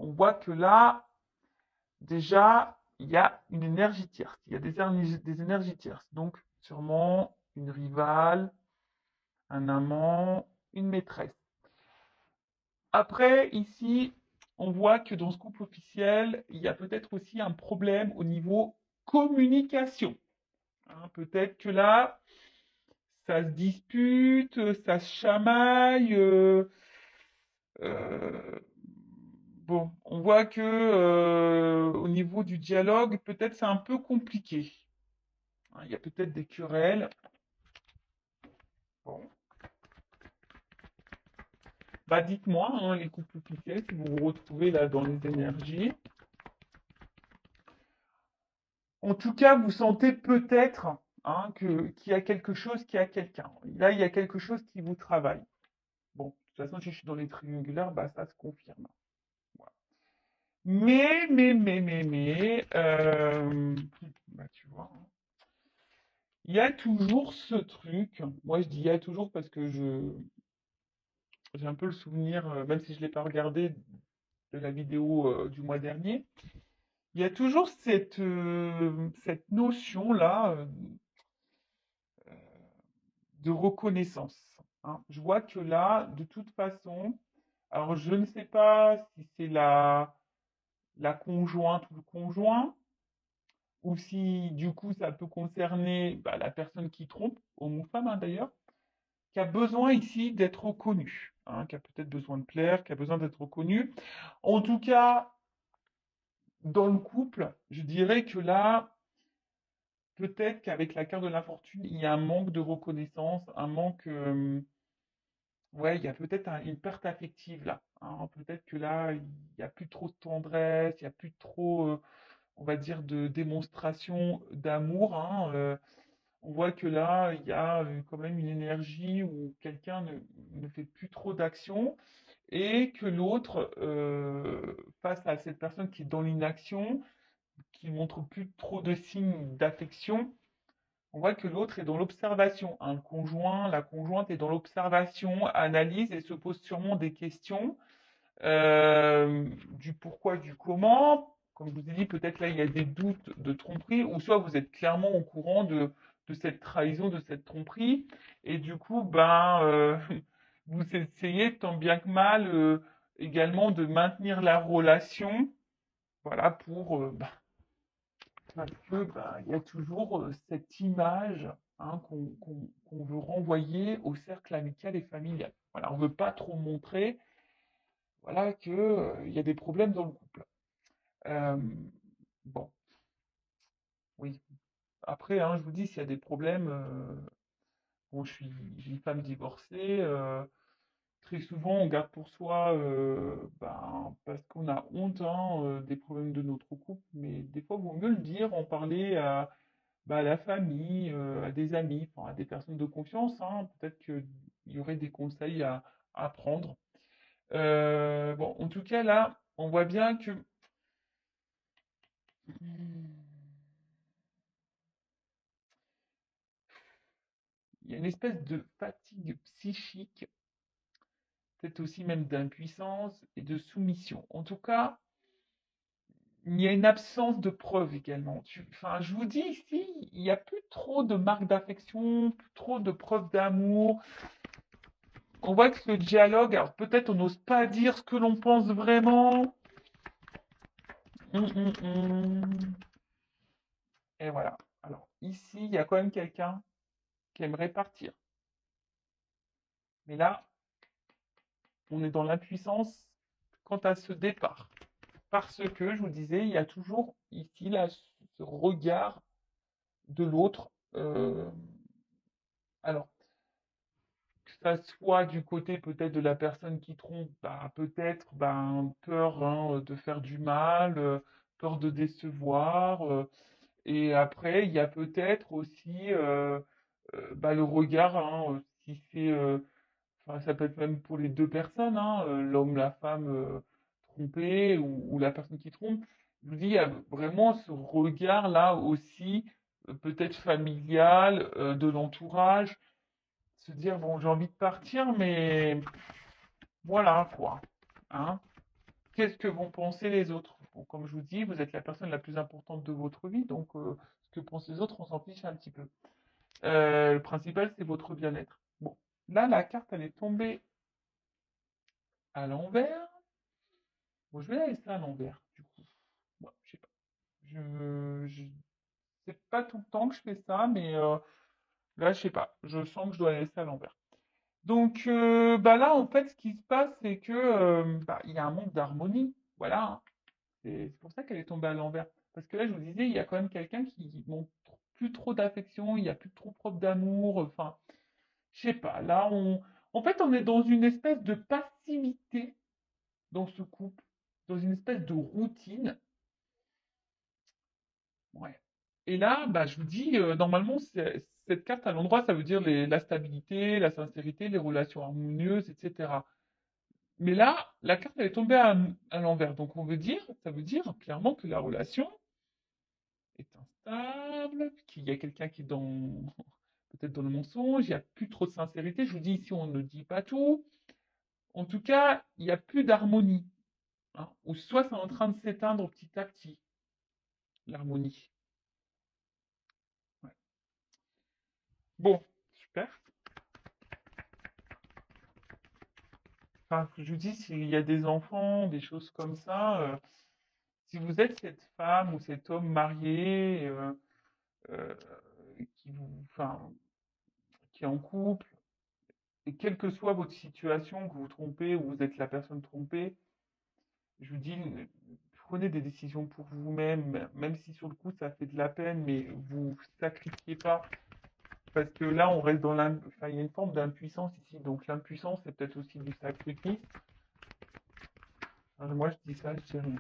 on voit que là, déjà, il y a une énergie tierce. Il y a des énergies tierces. Donc, sûrement une rivale, un amant, une maîtresse. Après, ici, on voit que dans ce couple officiel, il y a peut-être aussi un problème au niveau communication. Hein, peut-être que là, ça se dispute, ça se chamaille. Euh, bon, on voit que au niveau du dialogue, peut-être c'est un peu compliqué. Hein, il y a peut-être des querelles. Bon. Bah, dites-moi, hein, les couples officiels, si vous vous retrouvez là dans les énergies. En tout cas, vous sentez peut-être hein, qu'il y a quelque chose qui a quelqu'un. Là, il y a quelque chose qui vous travaille. Bon, de toute façon, si je suis dans les triangulaires, bah, ça se confirme. Voilà. Bah, tu vois, hein, il y a toujours ce truc. Moi, je dis il y a toujours parce que j'ai un peu le souvenir, même si je ne l'ai pas regardé, de la vidéo du mois dernier. Il y a toujours cette notion-là de reconnaissance. Hein. Je vois que là, de toute façon, alors je ne sais pas si c'est la conjointe ou le conjoint, ou si du coup ça peut concerner bah, la personne qui trompe, homme ou femme hein, d'ailleurs, qui a besoin ici d'être reconnu, hein, qui a peut-être besoin de plaire, qui a besoin d'être reconnu. En tout cas, dans le couple, je dirais que là, peut-être qu'avec la carte de l'infortune, il y a un manque de reconnaissance, un manque ouais, il y a peut-être une perte affective là. Hein. Peut-être que là, il n'y a plus trop de tendresse, il n'y a plus trop, on va dire, de démonstration d'amour. Hein. On voit que là, il y a quand même une énergie où quelqu'un ne fait plus trop d'action et que l'autre, face à cette personne qui est dans l'inaction, qui montre plus trop de signes d'affection, on voit que l'autre est dans l'observation. Un conjoint, la conjointe est dans l'observation, analyse et se pose sûrement des questions du pourquoi, du comment. Comme je vous ai dit, peut-être là, il y a des doutes de tromperie, ou soit vous êtes clairement au courant de cette trahison, de cette tromperie, et du coup, vous essayez tant bien que mal également de maintenir la relation, voilà, parce que il y a toujours cette image hein, qu'on veut renvoyer au cercle amical et familial. Voilà, on ne veut pas trop montrer voilà, qu'il y a des problèmes dans le couple. Euh, bon, oui. Après, hein, je vous dis, s'il y a des problèmes, bon, j'ai une femme divorcée, très souvent on garde pour soi parce qu'on a honte hein, des problèmes de notre couple, mais des fois, il vaut mieux le dire, en parler à la famille, à des amis, enfin, à des personnes de confiance. Hein. Peut-être qu'il y aurait des conseils à prendre. Bon, en tout cas, là, on voit bien que il y a une espèce de fatigue psychique, peut-être aussi même d'impuissance et de soumission. En tout cas, il y a une absence de preuves également. Enfin, je vous dis ici, il n'y a plus trop de marques d'affection, plus trop de preuves d'amour. On voit que ce dialogue, alors peut-être on n'ose pas dire ce que l'on pense vraiment. Hum. Et voilà. Alors ici, il y a quand même quelqu'un qui aimerait partir. Mais là, on est dans l'impuissance quant à ce départ. Parce que, je vous disais, il y a toujours ici là, ce regard de l'autre. Alors, que ça soit du côté peut-être de la personne qui trompe, peut-être peur hein, de faire du mal, peur de décevoir. Et après, il y a peut-être aussi le regard, hein, si c'est, enfin, ça peut être même pour les deux personnes, hein, l'homme, la femme trompée ou la personne qui trompe. Je vous dis, il y a vraiment ce regard-là aussi, peut-être familial, de l'entourage, se dire, bon, j'ai envie de partir, mais voilà, quoi. Hein. qu'est-ce que vont penser les autres? Bon, comme je vous dis, vous êtes la personne la plus importante de votre vie, donc ce que pensent les autres, on s'en fiche un petit peu. Le principal, c'est votre bien-être. Bon, là, la carte, elle est tombée à l'envers. Bon, je vais la laisser à l'envers, du coup. Bon, je sais pas. C'est pas tout le temps que je fais ça, mais là, je sais pas. Je sens que je dois la laisser à l'envers. Donc, bah là, en fait, ce qui se passe, c'est que bah, il y a un manque d'harmonie. Voilà, hein. C'est pour ça qu'elle est tombée à l'envers. Parce que là, je vous disais, il y a quand même quelqu'un qui montre plus trop d'affection, il n'y a plus trop propre d'amour. Enfin, je sais pas. Là, en fait, on est dans une espèce de passivité dans ce couple, dans une espèce de routine. Ouais. Et là, bah, je vous dis, normalement, cette carte à l'endroit, ça veut dire la stabilité, la sincérité, les relations harmonieuses, etc. Mais là, la carte, elle est tombée à l'envers. Donc, ça veut dire clairement que la relation est instable, qu'il y a quelqu'un qui est peut-être dans le mensonge, il n'y a plus trop de sincérité. Je vous dis ici, on ne dit pas tout. En tout cas, il n'y a plus d'harmonie, hein. Ou soit c'est en train de s'éteindre petit à petit, l'harmonie. Ouais. Bon, super. Enfin, je vous dis, s'il y a des enfants, des choses comme ça, si vous êtes cette femme ou cet homme marié, euh, enfin, qui est en couple, et quelle que soit votre situation, que vous vous trompez ou vous êtes la personne trompée, je vous dis, prenez des décisions pour vous-même, même si sur le coup ça fait de la peine, mais vous sacrifiez pas, parce que là on reste enfin, il y a une forme d'impuissance ici, donc l'impuissance c'est peut-être aussi du sacrifice. Alors, moi je dis ça, je dis rien.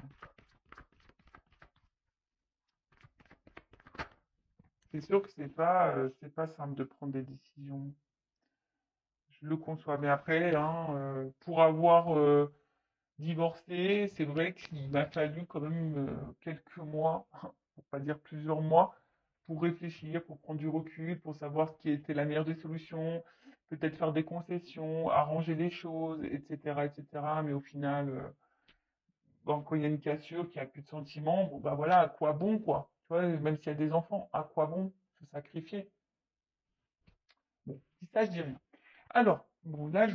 C'est sûr que c'est pas simple de prendre des décisions. Je le conçois, mais après, hein, pour avoir divorcé, c'est vrai qu'il m'a fallu quand même quelques mois, pour pas dire plusieurs mois, pour réfléchir, pour prendre du recul, pour savoir ce qui était la meilleure des solutions, peut-être faire des concessions, arranger les choses, etc., etc. Mais au final, bon, quand il y a une cassure, qu'il n'y a plus de sentiments, bon, bah voilà, à quoi bon, quoi? Tu vois, même s'il y a des enfants, à quoi bon se sacrifier? Bon, si ça, je dis rien. Alors, bon, là,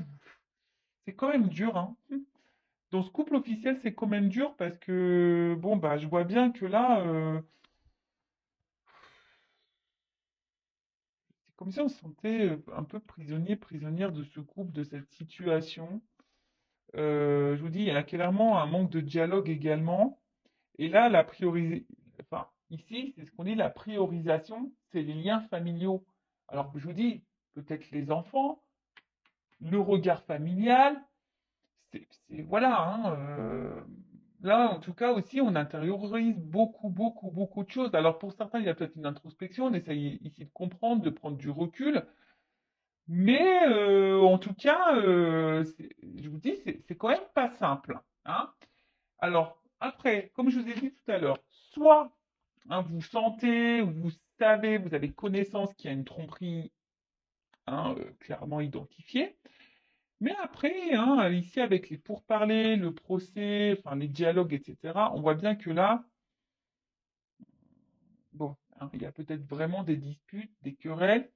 c'est quand même dur, hein. Dans ce couple officiel, c'est quand même dur parce que, bon, bah, je vois bien que là, c'est comme si on se sentait un peu prisonnier, prisonnière de ce couple, de cette situation. Je vous dis, il y a clairement un manque de dialogue également. Et là, enfin, ici, c'est ce qu'on dit, la priorisation, c'est les liens familiaux. Alors que je vous dis, peut-être les enfants, le regard familial, voilà, hein, là, en tout cas aussi, on intériorise beaucoup, beaucoup, beaucoup de choses. Alors pour certains, il y a peut-être une introspection, on essaye ici de comprendre, de prendre du recul, mais en tout cas, je vous dis, c'est quand même pas simple, hein. Alors après, comme je vous ai dit tout à l'heure, soit hein, vous sentez, vous savez, vous avez connaissance qu'il y a une tromperie hein, clairement identifiée. Mais après, hein, ici, avec les pourparlers, le procès, enfin, les dialogues, etc., on voit bien que là, bon, hein, il y a peut-être vraiment des disputes, des querelles.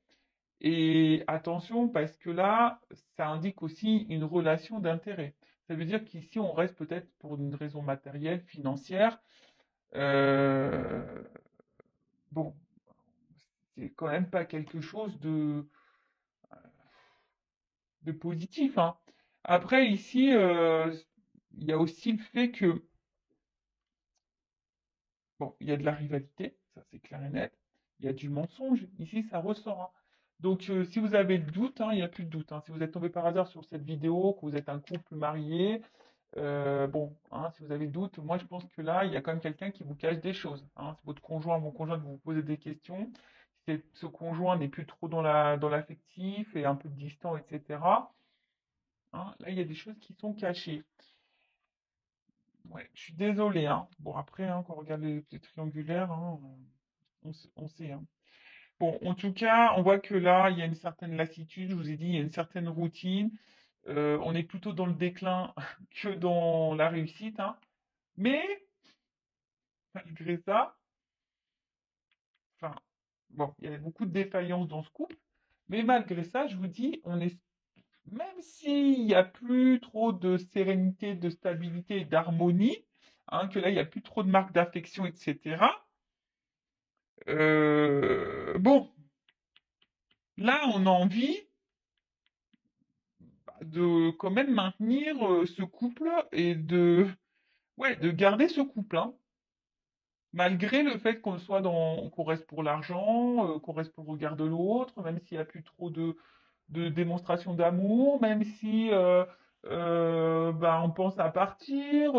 Et attention, parce que là, ça indique aussi une relation d'intérêt. Ça veut dire qu'ici, on reste peut-être pour une raison matérielle, financière. Euh, bon, c'est quand même pas quelque chose de positif, hein. Après, ici, il y a aussi le fait que bon, il y a de la rivalité, ça c'est clair et net. Il y a du mensonge, ici ça ressort, hein. Donc si vous avez le doute, hein, il n'y a plus de doute, hein. Si vous êtes tombé par hasard sur cette vidéo, que vous êtes un couple marié, bon, hein, si vous avez le doute, moi je pense que là, il y a quand même quelqu'un qui vous cache des choses, hein. Si votre conjoint, mon conjoint vous posez des questions, si ce conjoint n'est plus trop dans l'affectif et un peu distant, etc., hein, là il y a des choses qui sont cachées. Ouais, je suis désolé, hein. Bon après, hein, quand on regarde les triangulaires, hein, on sait, hein. Bon, en tout cas, on voit que là, il y a une certaine lassitude. Je vous ai dit, il y a une certaine routine. On est plutôt dans le déclin que dans la réussite, hein. Mais malgré ça, enfin, bon, il y a beaucoup de défaillances dans ce couple, mais malgré ça, je vous dis, même s'il n'y a plus trop de sérénité, de stabilité et d'harmonie, hein, que là, il n'y a plus trop de marques d'affection, etc. Bon, là, on a envie de quand même maintenir ce couple et ouais, de garder ce couple, hein. Malgré le fait qu'on reste pour l'argent, qu'on reste pour le regard de l'autre, même s'il n'y a plus trop de démonstration d'amour, même si bah, on pense à partir,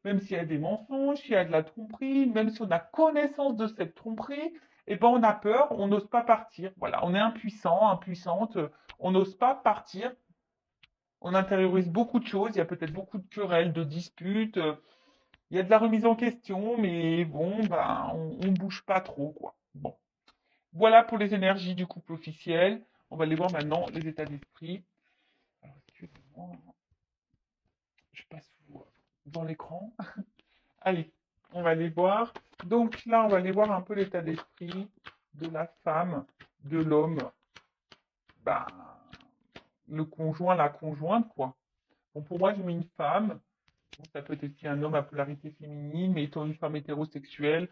même s'il y a des mensonges, s'il y a de la tromperie, même si on a connaissance de cette tromperie, et ben on a peur, on n'ose pas partir. Voilà, on est impuissant, impuissante, on n'ose pas partir. On intériorise beaucoup de choses, il y a peut-être beaucoup de querelles, de disputes, il y a de la remise en question, mais bon, ben, on bouge pas trop, quoi. Bon. Voilà pour les énergies du couple officiel. On va aller voir maintenant les états d'esprit. Alors, excusez-moi, je passe dans l'écran. Allez, on va aller voir. Donc là, on va aller voir un peu l'état d'esprit de la femme, de l'homme, ben, le conjoint, la conjointe, quoi. Bon, pour moi, je mets une femme. Bon, ça peut être aussi un homme à polarité féminine, mais étant une femme hétérosexuelle,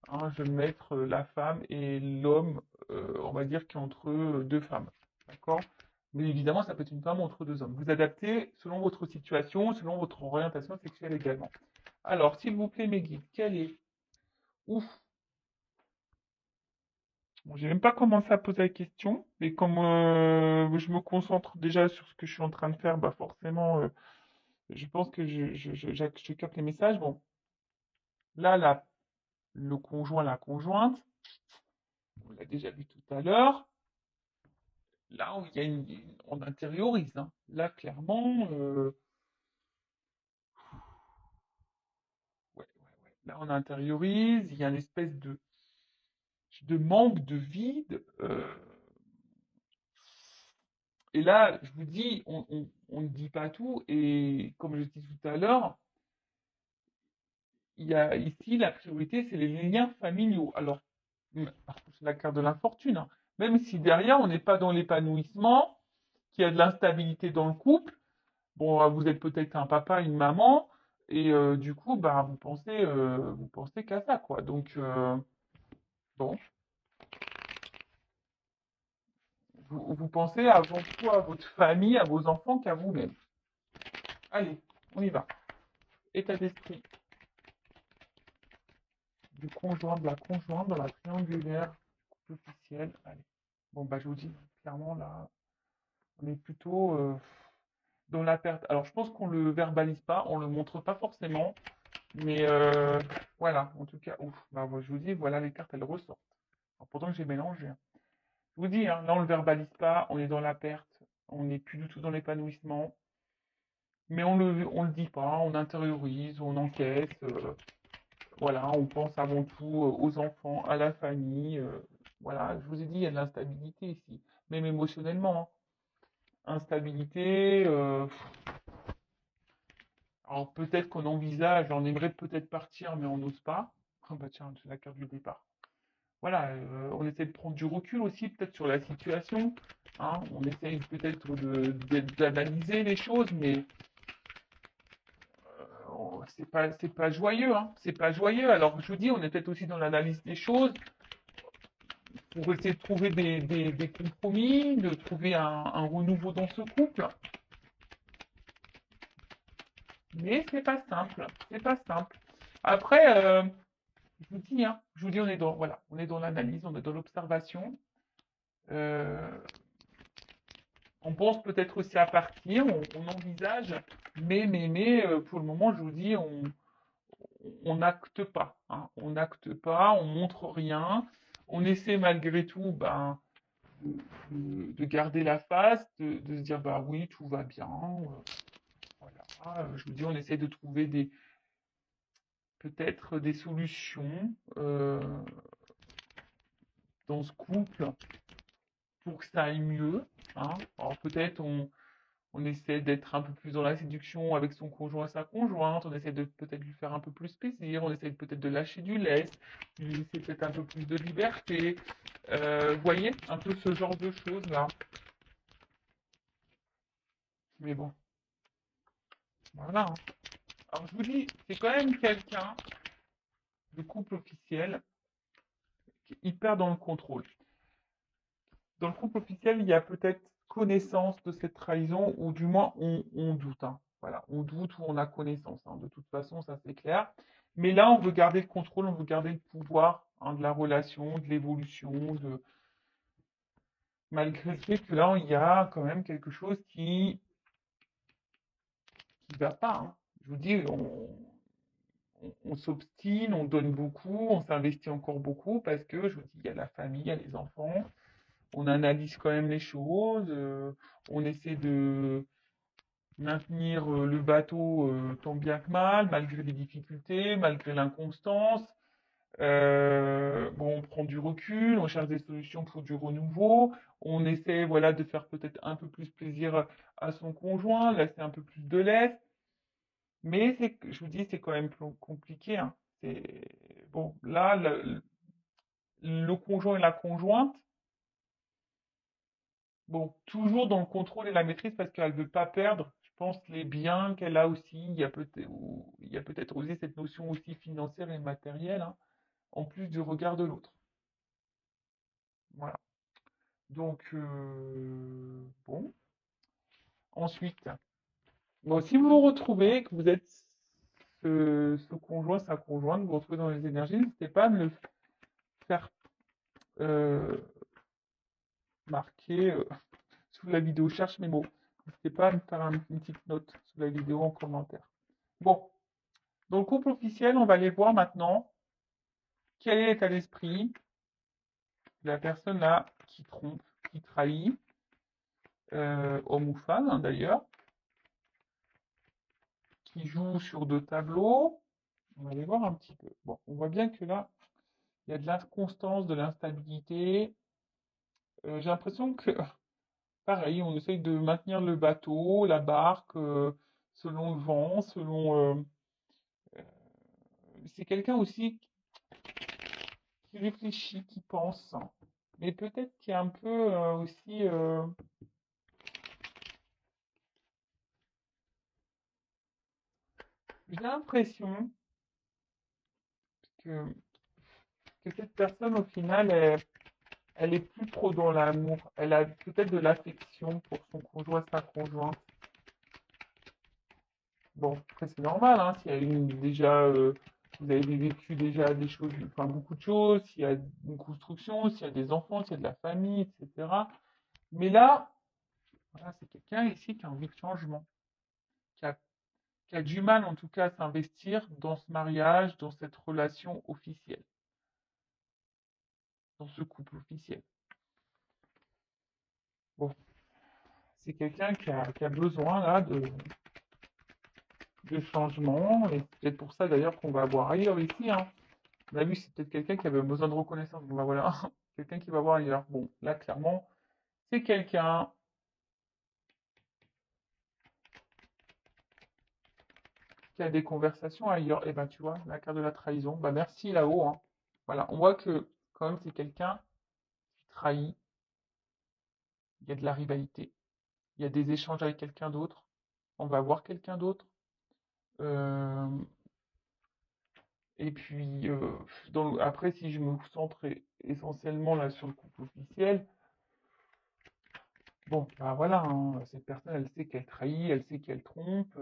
hein, je vais mettre la femme et l'homme, on va dire, qui est entre deux femmes. D'accord? Mais évidemment, ça peut être une femme entre deux hommes. Vous adaptez selon votre situation, selon votre orientation sexuelle également. Alors, s'il vous plaît, mes guides, quel est... Ouf, bon, j'ai même pas commencé à poser la question, mais comme je me concentre déjà sur ce que je suis en train de faire, bah forcément, je pense que je capte les messages. Bon, là, le conjoint, la conjointe, on l'a déjà vu tout à l'heure. Là, où il y a on intériorise, hein. Là, clairement, ouais, ouais, ouais. Là, on intériorise. Il y a une espèce de manque, de vide. Et là, je vous dis, on ne dit pas tout. Et comme je dis tout à l'heure, il y a ici la priorité, c'est les liens familiaux. Alors, c'est la carte de l'infortune, hein. Même si derrière, on n'est pas dans l'épanouissement, qu'il y a de l'instabilité dans le couple. Bon, vous êtes peut-être un papa, une maman, et du coup, bah, vous pensez qu'à ça, quoi. Donc, bon, vous pensez avant tout à votre famille, à vos enfants qu'à vous-même. Allez, on y va. État d'esprit du conjoint, de la conjointe dans la triangulaire couple officiel. Allez. Bon, bah, je vous dis, clairement, là, on est plutôt dans la perte. Alors, je pense qu'on le verbalise pas, on le montre pas forcément, mais voilà, en tout cas, ouf, bah, je vous dis, voilà, les cartes, elles ressortent. Alors, pourtant, j'ai mélangé, hein. Je vous dis, hein, là, on le verbalise pas, on est dans la perte, on n'est plus du tout dans l'épanouissement, mais on le dit pas, on intériorise, on encaisse, voilà, on pense avant tout aux enfants, à la famille, voilà, je vous ai dit, il y a de l'instabilité ici, même émotionnellement, hein. Instabilité, alors peut-être qu'on envisage, on aimerait peut-être partir, mais on n'ose pas. Ah bah tiens, c'est la carte du départ. Voilà, on essaie de prendre du recul aussi, peut-être sur la situation, hein. On essaye peut-être d'analyser les choses, mais c'est pas joyeux, hein. C'est pas joyeux. Alors je vous dis, on est peut-être aussi dans l'analyse des choses pour essayer de trouver des compromis, de trouver un renouveau dans ce couple. Mais c'est pas simple, c'est pas simple. Après, je vous dis, hein, je vous dis, on est dans, voilà, on est dans l'analyse, on est dans l'observation. Euh, on pense peut-être aussi à partir, on envisage, mais pour le moment, je vous dis, on n'acte pas, hein. On n'acte pas, on montre rien. On essaie malgré tout, ben, de garder la face, de se dire, bah oui, tout va bien. Voilà. Je vous dis, on essaie de trouver peut-être des solutions dans ce couple pour que ça aille mieux, hein. Alors peut-être On essaie d'être un peu plus dans la séduction avec son conjoint, sa conjointe, on essaie de peut-être lui faire un peu plus plaisir, on essaie peut-être de lâcher du lest, lui laisser peut-être un peu plus de liberté. Vous voyez, un peu ce genre de choses-là. Mais bon, voilà, hein. Alors je vous dis, c'est quand même quelqu'un de couple officiel qui est hyper dans le contrôle. Dans le couple officiel, il y a peut-être connaissance de cette trahison, ou du moins on doute, hein. Voilà, on doute ou on a connaissance, hein. De toute façon, ça c'est clair. Mais là, on veut garder le contrôle, on veut garder le pouvoir, hein, de la relation, de l'évolution, malgré le fait que là, il y a quand même quelque chose qui va pas, hein. Je vous dis, on s'obstine, on donne beaucoup, on s'investit encore beaucoup parce que, je vous dis, il y a la famille, il y a les enfants, on analyse quand même les choses, on essaie de maintenir le bateau tant bien que mal, malgré les difficultés, malgré l'inconstance. Bon, on prend du recul, on cherche des solutions pour du renouveau, on essaie voilà, de faire peut-être un peu plus plaisir à son conjoint, laisser un peu plus de lest. Mais je vous dis, c'est quand même compliqué, hein. Bon, là, le conjoint et la conjointe, bon, toujours dans le contrôle et la maîtrise parce qu'elle ne veut pas perdre, je pense, les biens qu'elle a aussi. Il y a peut-être aussi cette notion aussi financière et matérielle, hein, en plus du regard de l'autre. Voilà. Donc, bon. Ensuite, bon, si vous vous retrouvez, que vous êtes ce conjoint, sa conjointe, vous vous retrouvez dans les énergies, n'hésitez pas à me le faire euh, marquer sous la vidéo. Je cherche mes mots. N'hésitez pas à me faire une petite note sous la vidéo en commentaire. Bon, dans le couple officiel, on va aller voir maintenant quel est l'état d'esprit de la personne là qui trompe, qui trahit, homme ou femme, hein, d'ailleurs, qui joue sur deux tableaux. On va aller voir un petit peu. Bon, on voit bien que là, il y a de l'inconstance, de l'instabilité. J'ai l'impression que, pareil, on essaye de maintenir le bateau, la barque, selon le vent, selon... euh, c'est quelqu'un aussi qui réfléchit, qui pense, mais peut-être qui est un peu aussi... j'ai l'impression que, que cette personne, au final, elle est plus trop dans l'amour. Elle a peut-être de l'affection pour son conjoint, sa conjointe. Bon, après, c'est normal, hein, s'il y a déjà, vous avez vécu déjà des choses, enfin beaucoup de choses, s'il y a une construction, s'il y a des enfants, s'il y a de la famille, etc. Mais là, voilà, c'est quelqu'un ici qui a envie de changement, qui a, qui a du mal en tout cas à s'investir dans ce mariage, dans cette relation officielle, dans ce couple officiel. Bon, c'est quelqu'un qui a besoin là de changement, et c'est peut-être pour ça d'ailleurs qu'on va voir ailleurs ici, hein. On a vu, c'est peut-être quelqu'un qui avait besoin de reconnaissance. Bon, bah voilà, quelqu'un qui va voir ailleurs. Bon, là, clairement, c'est quelqu'un qui a des conversations ailleurs. Et ben, tu vois, la carte de la trahison. Bah, merci là-haut, hein. Voilà, on voit que quand même, c'est quelqu'un qui trahit. Il y a de la rivalité. Il y a des échanges avec quelqu'un d'autre. On va voir quelqu'un d'autre. Euh, et puis, après, si je me centre essentiellement là sur le couple officiel, bon, bah voilà, hein, cette personne, elle sait qu'elle trahit, elle sait qu'elle trompe.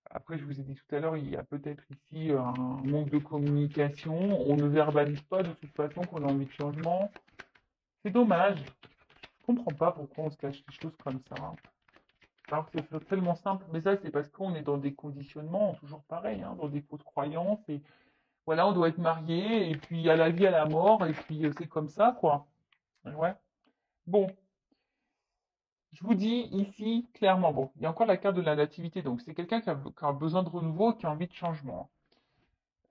Après, je vous ai dit tout à l'heure, il y a peut-être ici un manque de communication. On ne verbalise pas de toute façon qu'on a envie de changement. C'est dommage. Je comprends pas pourquoi on se cache des choses comme ça, hein. Alors que c'est tellement simple. Mais ça, c'est parce qu'on est dans des conditionnements, toujours pareil, hein, dans des fausses croyances. Et voilà, on doit être marié, et puis à la vie, à la mort, et puis c'est comme ça, quoi. Ouais. Bon, je vous dis ici clairement, bon, il y a encore la carte de la nativité, donc c'est quelqu'un qui a besoin de renouveau, qui a envie de changement.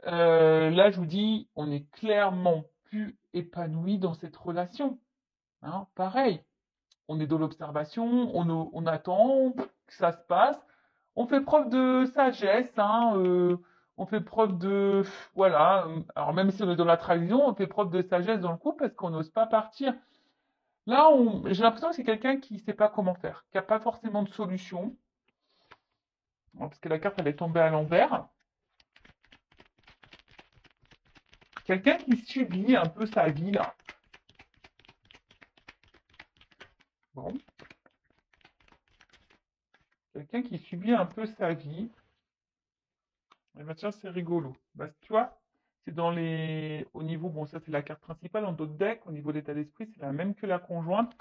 Là, je vous dis, on est clairement plus épanoui dans cette relation, hein. Pareil, on est dans l'observation, on attend que ça se passe. On fait preuve de sagesse, hein, on fait preuve de... Voilà, alors même si on est dans la trahison, on fait preuve de sagesse dans le couple parce qu'on n'ose pas partir. Là, j'ai l'impression que c'est quelqu'un qui ne sait pas comment faire, qui n'a pas forcément de solution, parce que la carte, elle est tombée à l'envers. Quelqu'un qui subit un peu sa vie, là. Bon. Quelqu'un qui subit un peu sa vie. Eh ben tiens, c'est rigolo. Bah, tu vois, c'est dans les... Au niveau, bon, ça c'est la carte principale, dans d'autres decks, au niveau de l'état d'esprit, c'est la même que la conjointe.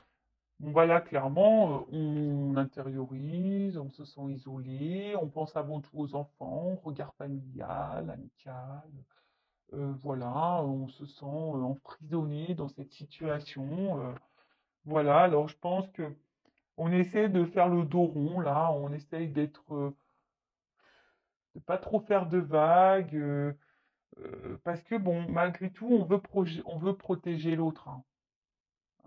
Bon, voilà, clairement, on intériorise, on se sent isolé, on pense avant tout aux enfants, regard familial, amical. Voilà, on se sent emprisonné dans cette situation. Voilà, alors je pense que on essaie de faire le dos rond, là, on essaye de pas trop faire de vagues, parce que bon, malgré tout, on veut protéger l'autre, hein.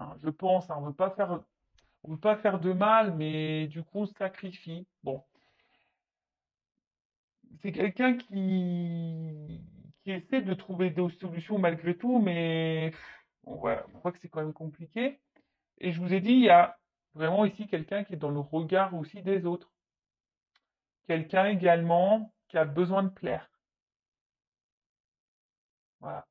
Hein, je pense, hein, on veut pas faire de mal, mais du coup, on se sacrifie. Bon, c'est quelqu'un qui essaie de trouver des solutions malgré tout, mais on voit que c'est quand même compliqué. Et je vous ai dit, il y a vraiment ici quelqu'un qui est dans le regard aussi des autres. Quelqu'un également qui a besoin de plaire. Voilà.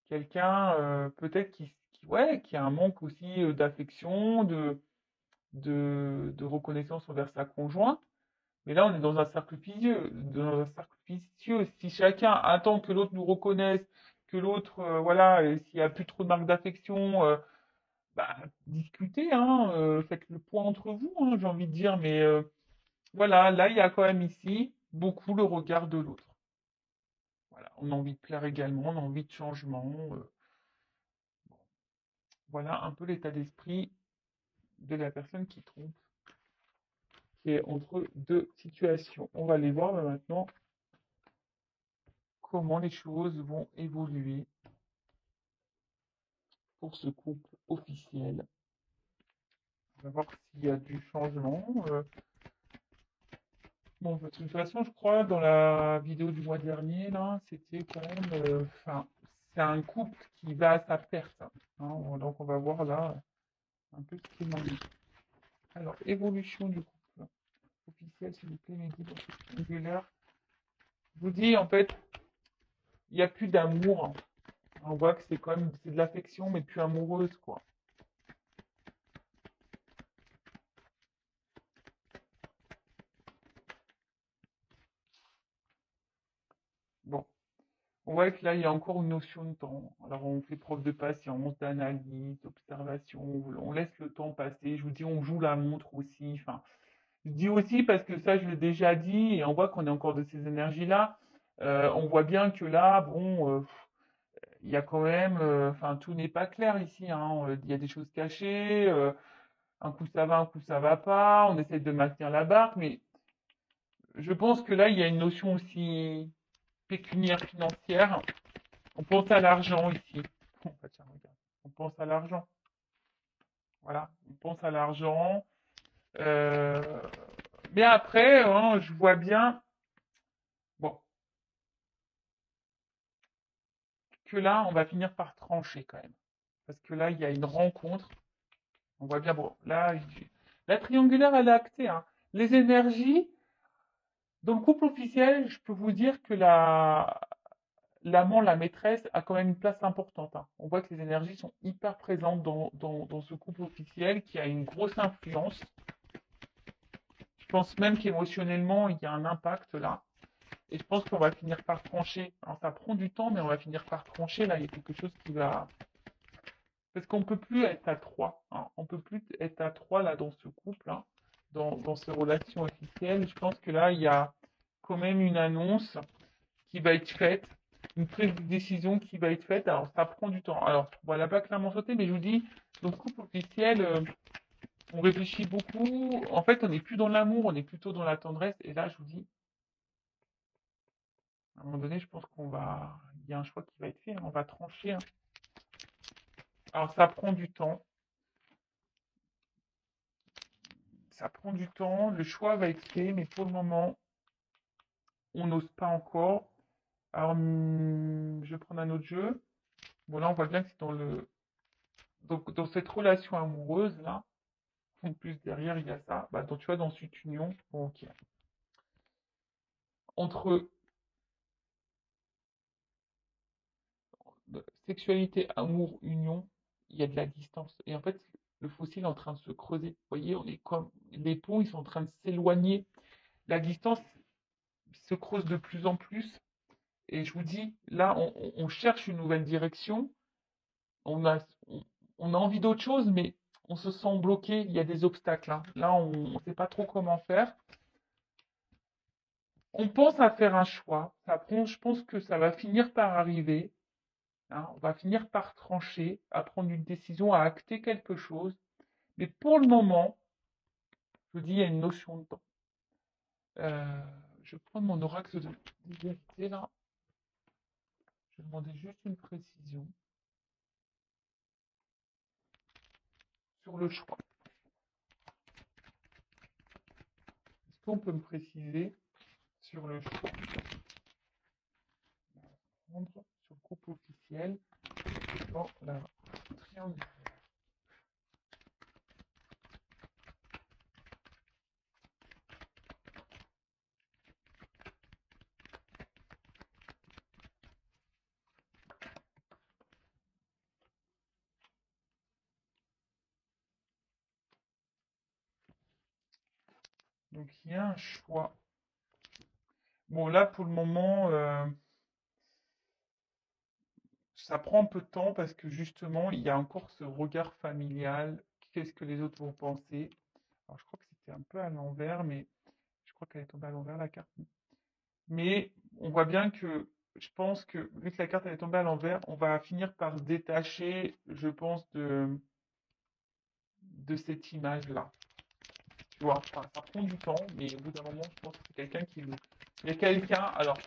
Quelqu'un peut-être ouais, qui a un manque aussi d'affection, de reconnaissance envers sa conjointe. Mais là, on est dans un cercle vicieux, dans un cercle vicieux. Si chacun attend que l'autre nous reconnaisse, que l'autre, voilà, et s'il n'y a plus trop de marque d'affection, bah, discutez, hein, faites le point entre vous, hein, j'ai envie de dire. Mais voilà, là, il y a quand même ici beaucoup le regard de l'autre. Voilà, on a envie de plaire également, on a envie de changement. Voilà un peu l'état d'esprit de la personne qui trompe, qui est entre deux situations. On va aller voir maintenant comment les choses vont évoluer pour ce couple officiel. On va voir s'il y a du changement. Bon, de toute façon, je crois, dans la vidéo du mois dernier, là, c'était quand même... Enfin, c'est un couple qui va à sa perte, hein. Donc, on va voir là un peu ce qu'il en est. Alors, évolution du couple officiel, s'il vous plaît, Mehdi, dans cette angulaire. Je vous dis, en fait, il n'y a plus d'amour. On voit que c'est quand même c'est de l'affection, mais plus amoureuse, quoi. Bon, on voit que là, il y a encore une notion de temps. Alors, on fait preuve de patience, d'analyse, d'observation. On laisse le temps passer. Je vous dis, on joue la montre aussi. Enfin, je dis aussi parce que ça, je l'ai déjà dit, et on voit qu'on est encore de ces énergies-là. On voit bien que là, bon, il y a quand même, enfin, tout n'est pas clair ici, hein. Il y a des choses cachées. Un coup ça va, un coup ça va pas. On essaie de maintenir la barque, mais je pense que là, il y a une notion aussi pécuniaire financière. On pense à l'argent ici. Bon, bah, tiens, regarde. On pense à l'argent. Voilà, on pense à l'argent. Euh, Mais après, hein, je vois bien, bon, que là, on va finir par trancher quand même. Parce que là, il y a une rencontre. On voit bien, bon, là, la triangulaire, elle est actée, hein. Les énergies, dans le couple officiel, je peux vous dire que l'amant, la maîtresse, a quand même une place importante, hein. On voit que les énergies sont hyper présentes dans ce couple officiel qui a une grosse influence. Je pense même qu'émotionnellement, il y a un impact là. Et je pense qu'on va finir par trancher. Alors ça prend du temps, mais on va finir par trancher. Là, il y a quelque chose qui va... Parce qu'on ne peut plus être à trois, hein. On ne peut plus être à trois là dans ce couple, hein, dans ces relations officielles. Je pense que là, il y a quand même une annonce qui va être faite, une prise de décision qui va être faite. Alors ça prend du temps. Alors voilà, pas clairement sauter, mais je vous dis, dans le couple officiel, on réfléchit beaucoup. En fait, on n'est plus dans l'amour, on est plutôt dans la tendresse. Et là, je vous dis, à un moment donné, je pense qu'on va, il y a un choix qui va être fait, hein. On va trancher, hein. Alors ça prend du temps. ça prend du temps, le choix va être fait, mais pour le moment, on n'ose pas encore. Alors, je vais prendre un autre jeu. Bon, là, on voit bien que c'est donc, dans cette relation amoureuse, là, en plus derrière, il y a ça. Bah, donc, tu vois, dans cette union, bon, ok. Entre sexualité, amour, union, il y a de la distance. Et en fait, le fossile est en train de se creuser. Vous voyez, on est comme les ponts, ils sont en train de s'éloigner. La distance se creuse de plus en plus. Et je vous dis, là, on cherche une nouvelle direction. On a, on, on a envie d'autre chose, mais on se sent bloqué. Il y a des obstacles, hein. Là, on ne sait pas trop comment faire. On pense à faire un choix. Je pense que ça va finir par arriver, hein. On va finir par trancher, à prendre une décision, à acter quelque chose. Mais pour le moment, je vous dis, il y a une notion de temps. Euh, je vais prendre mon oracle de vérité là. Je vais demander juste une précision sur le choix. Est-ce qu'on peut me préciser sur le choix? Sur le groupe officiel dans la triangle. Donc il y a un choix. Bon là pour le moment, ça prend un peu de temps parce que justement il y a encore ce regard familial. Qu'est-ce que les autres vont penser? Alors je crois que c'était un peu à l'envers, mais je crois qu'elle est tombée à l'envers la carte. Mais on voit bien que je pense que vu que la carte elle est tombée à l'envers, on va finir par se détacher, je pense, de cette image-là. Tu vois, enfin, ça prend du temps, mais au bout d'un moment, je pense que c'est quelqu'un qui veut. Il y a quelqu'un, alors,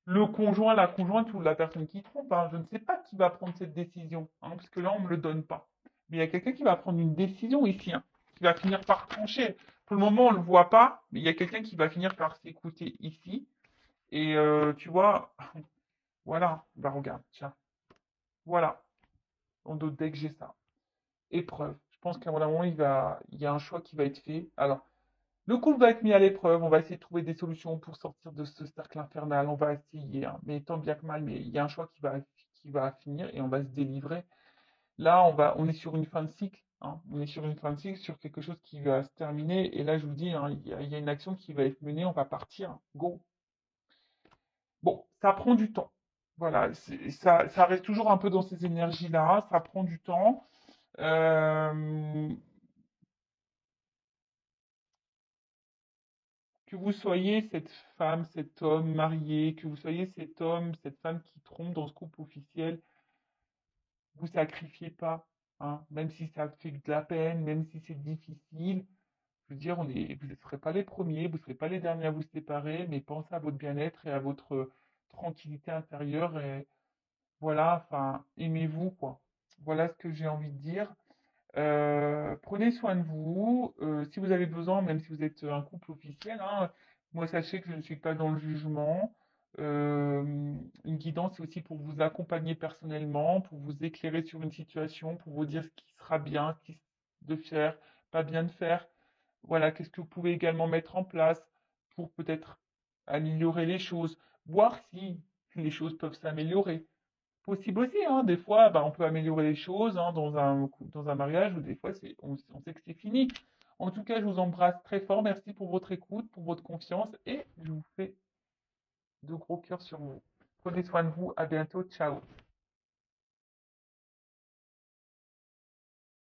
le conjoint, la conjointe ou la personne qui trompe, hein, je ne sais pas qui va prendre cette décision, hein, parce que là, on ne me le donne pas. Mais il y a quelqu'un qui va prendre une décision ici, hein, qui va finir par trancher. Pour le moment, on ne le voit pas, mais il y a quelqu'un qui va finir par s'écouter ici. Et tu vois, voilà, bah regarde, tiens, voilà, dès que j'ai ça. Épreuve. Je pense qu'à un moment, il y a un choix qui va être fait. Alors, le couple va être mis à l'épreuve, on va essayer de trouver des solutions pour sortir de ce cercle infernal, on va essayer, hein, mais tant bien que mal, mais il y a un choix qui va finir et on va se délivrer. Là, on est sur une fin de cycle, hein, on est sur une fin de cycle, sur quelque chose qui va se terminer, et là, je vous dis, hein, il y a une action qui va être menée, on va partir, go. Bon, ça prend du temps. Voilà, ça reste toujours un peu dans ces énergies-là, ça prend du temps. Euh, que vous soyez cette femme, cet homme marié, que vous soyez cet homme, cette femme qui trompe dans ce couple officiel, vous sacrifiez pas, hein, même si ça fait de la peine, même si c'est difficile. Je veux dire, vous ne serez pas les premiers, vous ne serez pas les derniers à vous séparer, mais pensez à votre bien-être et à votre tranquillité intérieure et voilà, enfin, aimez-vous, quoi. Voilà ce que j'ai envie de dire. Prenez soin de vous. Si vous avez besoin, même si vous êtes un couple officiel, hein, moi sachez que je ne suis pas dans le jugement. Euh, une guidance, c'est aussi pour vous accompagner personnellement, pour vous éclairer sur une situation, pour vous dire ce qui sera bien, de faire, pas bien de faire. Voilà, qu'est-ce que vous pouvez également mettre en place pour peut-être améliorer les choses, voir si les choses peuvent s'améliorer. Possible aussi, hein. Des fois, bah, on peut améliorer les choses hein, dans un mariage, ou des fois, on sait que c'est fini. En tout cas, je vous embrasse très fort. Merci pour votre écoute, pour votre confiance, et je vous fais de gros cœurs sur vous. Prenez soin de vous. À bientôt. Ciao.